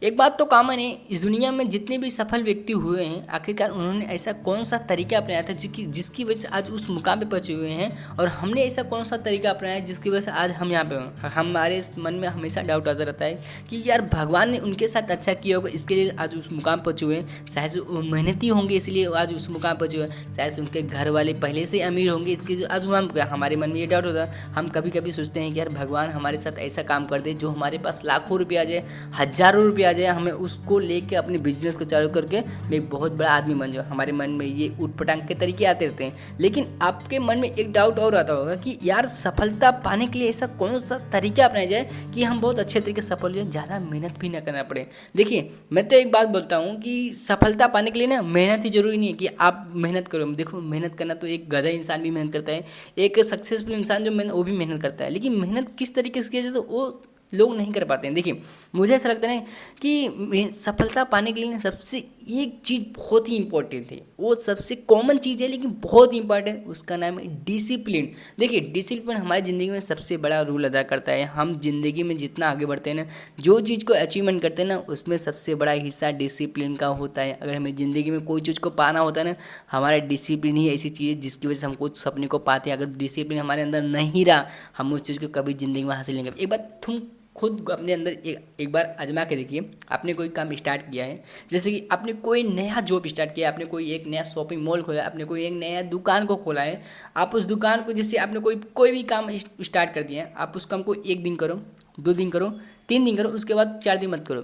एक बात तो कॉमन है, इस दुनिया में जितने भी सफल व्यक्ति हुए हैं, आखिरकार उन्होंने ऐसा कौन सा तरीका अपनाया था जिसकी जिसकी वजह से आज उस मुकाम पे पहुंचे हुए हैं, और हमने ऐसा कौन सा तरीका अपनाया है जिसकी वजह से आज हम यहाँ पे हैं। हमारे मन में हमेशा डाउट आता रहता है कि यार भगवान ने उनके साथ अच्छा किया होगा, इसके लिए आज उस मुकाम पहुंचे हुए हैं। शायद से वो मेहनती होंगे इसलिए आज उस मुकाम पहुंचे हुए हैं। शायद से उनके घर वाले पहले से अमीर होंगे, इसके आज हम हमारे मन में ये डाउट होता है। हम कभी कभी सोचते हैं कि यार भगवान हमारे साथ ऐसा काम कर दे जो हमारे पास लाखों रुपये आ जाए, हजारों रुपये आ जाए, हमें उसको लेके अपने बिजनेस को चालू करके मैं एक बहुत बड़ा आदमी बन जाऊँ। हमारे मन में ये उटपटांग के तरीके आते रहते हैं। लेकिन आपके मन में एक डाउट और आता होगा कि यार सफलता पाने के लिए ऐसा कौन सा तरीका अपनाया जाए कि हम बहुत अच्छे तरीके से सफल हो जाए, ज़्यादा मेहनत भी ना करना पड़े। देखिए, मैं तो एक बात बोलता हूँ कि सफलता पाने के लिए ना मेहनत ही जरूरी नहीं है कि आप मेहनत करो। देखो, मेहनत करना तो एक गधा इंसान भी मेहनत करता है, एक सक्सेसफुल इंसान जो वो भी मेहनत करता है। लेकिन मेहनत किस तरीके से किया जाए तो वो लोग नहीं कर पाते हैं। देखिए, मुझे ऐसा लगता है कि सफलता पाने के लिए ना सबसे एक चीज़ बहुत ही इंपॉर्टेंट है, वो सबसे कॉमन चीज़ है लेकिन बहुत इंपॉर्टेंट, उसका नाम है डिसिप्लिन। देखिए, डिसिप्लिन हमारी ज़िंदगी में सबसे बड़ा रोल अदा करता है। हम जिंदगी में जितना आगे बढ़ते हैं ना, जो चीज़ को अचीवमेंट करते हैं ना, उसमें सबसे बड़ा हिस्सा डिसिप्लिन का होता है। अगर हमें ज़िंदगी में कोई चीज़ को पाना होता है ना, हमारा डिसिप्लिन ही ऐसी चीज़ है जिसकी वजह से हम कुछ सपने को पाते हैं। अगर डिसिप्लिन हमारे अंदर नहीं रहा, हम उस चीज़ को कभी ज़िंदगी में हासिल नहीं कर। एक बात तुम खुद अपने अंदर एक बार आजमा के देखिए। आपने कोई काम स्टार्ट किया है, जैसे कि आपने कोई नया जॉब स्टार्ट किया, आपने कोई एक नया शॉपिंग मॉल खोला, आपने कोई एक नया दुकान को खोला है। आप उस दुकान को, जैसे आपने कोई कोई भी काम स्टार्ट कर दिया है, आप उस काम को 1 दिन करो, 2 दिन करो, 3 दिन करो, उसके बाद 4 दिन मत करो,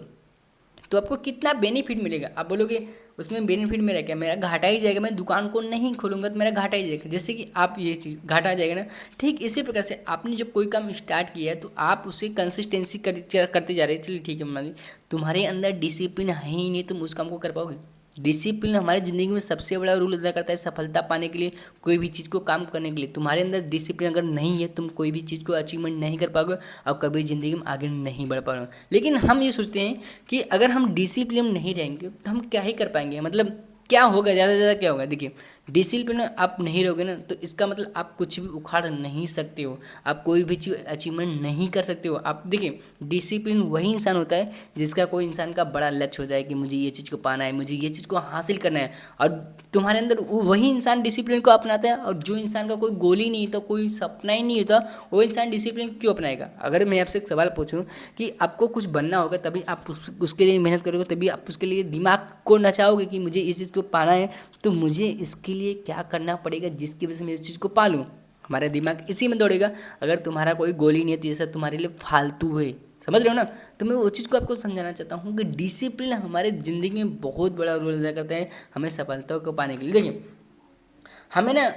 तो आपको कितना बेनिफिट मिलेगा। आप बोलोगे उसमें बेनिफिट मेरा क्या, मेरा घाटा ही जाएगा, मैं दुकान को नहीं खोलूंगा तो मेरा घाटा ही जाएगा। जैसे कि आप ये चीज़ घाटा आ जाएगा ना, ठीक इसी प्रकार से आपने जब कोई काम स्टार्ट किया है तो आप उसे कंसिस्टेंसी करते जा रहे हैं। चलिए ठीक है, मान लीजिए तुम्हारे अंदर डिसिप्लिन है ही नहीं, तुम उस काम को कर पाओगे। डिसिप्लिन हमारी ज़िंदगी में सबसे बड़ा रोल अदा करता है सफलता पाने के लिए, कोई भी चीज़ को काम करने के लिए। तुम्हारे अंदर डिसिप्लिन अगर नहीं है, तुम कोई भी चीज़ को अचीवमेंट नहीं कर पाओगे और कभी ज़िंदगी में आगे नहीं बढ़ पाओगे। लेकिन हम ये सोचते हैं कि अगर हम डिसिप्लिन नहीं रहेंगे तो हम क्या ही कर पाएंगे, मतलब क्या होगा, ज़्यादा से ज़्यादा क्या होगा। देखिए, डिसिप्लिन आप नहीं रहोगे ना, तो इसका मतलब आप कुछ भी उखाड़ नहीं सकते हो, आप कोई भी चीज़ अचीवमेंट नहीं कर सकते हो। आप देखिए, डिसिप्लिन वही इंसान होता है जिसका कोई इंसान का बड़ा लक्ष्य होता है कि मुझे ये चीज़ को पाना है, मुझे ये चीज़ को हासिल करना है, और तुम्हारे अंदर वही इंसान डिसिप्लिन को अपनाता है। और जो इंसान का कोई गोल ही नहीं होता, कोई सपना ही नहीं होता, वो इंसान डिसिप्लिन क्यों अपनाएगा। अगर मैं आपसे एक सवाल पूछूं कि आपको कुछ बनना होगा तभी आप उसके लिए मेहनत करोगे, तभी आप उसके लिए दिमाग को नचाओगे कि मुझे इस चीज़ को पाना है, तो मुझे इसके लिए क्या करना पड़ेगा जिसकी वजह से मैं इस चीज़ को पालूँ। हमारा दिमाग इसी में दौड़ेगा। अगर तुम्हारा कोई गोल ही नहीं है तो ये सब तुम्हारे लिए फालतू है, समझ रहे हो ना। तो मैं उस चीज़ को आपको समझाना चाहता हूँ कि डिसिप्लिन हमारे ज़िंदगी में बहुत बड़ा रोल अदा करता है हमें सफलता को पाने के लिए। देखिए,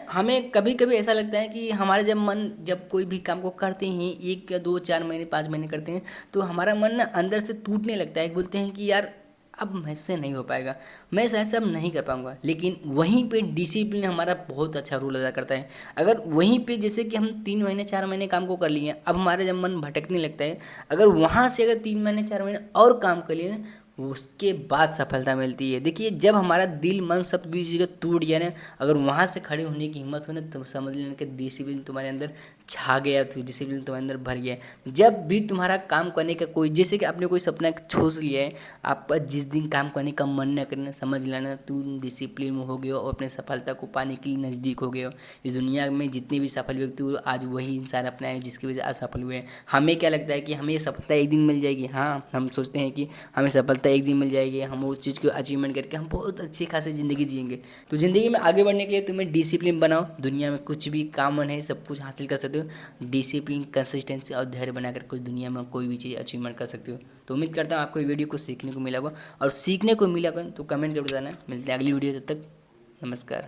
हमें कभी कभी ऐसा लगता है कि हमारे जब कोई भी काम को करते हैं, 1 या 2 4 महीने 5 महीने करते हैं, तो हमारा मन ना अंदर से टूटने लगता है। बोलते हैं कि यार अब मुझसे नहीं हो पाएगा, मैं शायद से अब नहीं कर पाऊंगा। लेकिन वहीं पे डिसिप्लिन हमारा बहुत अच्छा रोल अदा करता है। अगर वहीं पे जैसे कि हम 3 महीने 4 महीने काम को कर लिए, अब हमारा जब मन भटकने लगता है, अगर वहाँ से अगर 3 महीने 4 महीने और काम कर लिए ना, उसके बाद सफलता मिलती है। देखिए, जब हमारा दिल मन सब चीज़ टूट गया ना, अगर वहाँ से खड़े होने की हिम्मत हो ना, तो समझ लेना कि डिसिप्लिन तुम्हारे अंदर छा गया, तो डिसिप्लिन तुम्हारे अंदर भर गया। जब भी तुम्हारा काम करने का कोई, जैसे कि आपने कोई सपना सोच लिया है, आपका जिस दिन काम करने का मन न करना, समझ लेना तुम डिसिप्लिन में हो गए हो और अपने सफलता को पाने के लिए नज़दीक हो गए हो। इस दुनिया में जितने भी सफल व्यक्ति हुए, आज वही इंसान अपना है जिसकी वजह से असफल हुए हैं। हमें क्या लगता है कि हमें ये सफलता एक दिन मिल जाएगी। हाँ, हम सोचते हैं कि हमें सफलता एक दिन मिल जाएगी, हम उस चीज़ को अचीवमेंट करके हम बहुत अच्छी खासी ज़िंदगी जिएंगे। तो ज़िंदगी में आगे बढ़ने के लिए तुम्हें डिसिप्लिन बनाओ। दुनिया में कुछ भी कॉमन है, सब कुछ हासिल कर सकते हो। डिसिप्लिन, कंसिस्टेंसी और धैर्य बनाकर कोई दुनिया में कोई भी चीज़ अचीवमेंट कर सकते हो। तो उम्मीद करता हूँ आपको ये वीडियो को सीखने को मिला होगा, और सीखने को मिला होगा तो कमेंट कर बताना। मिलते हैं अगली वीडियो, तब तक नमस्कार।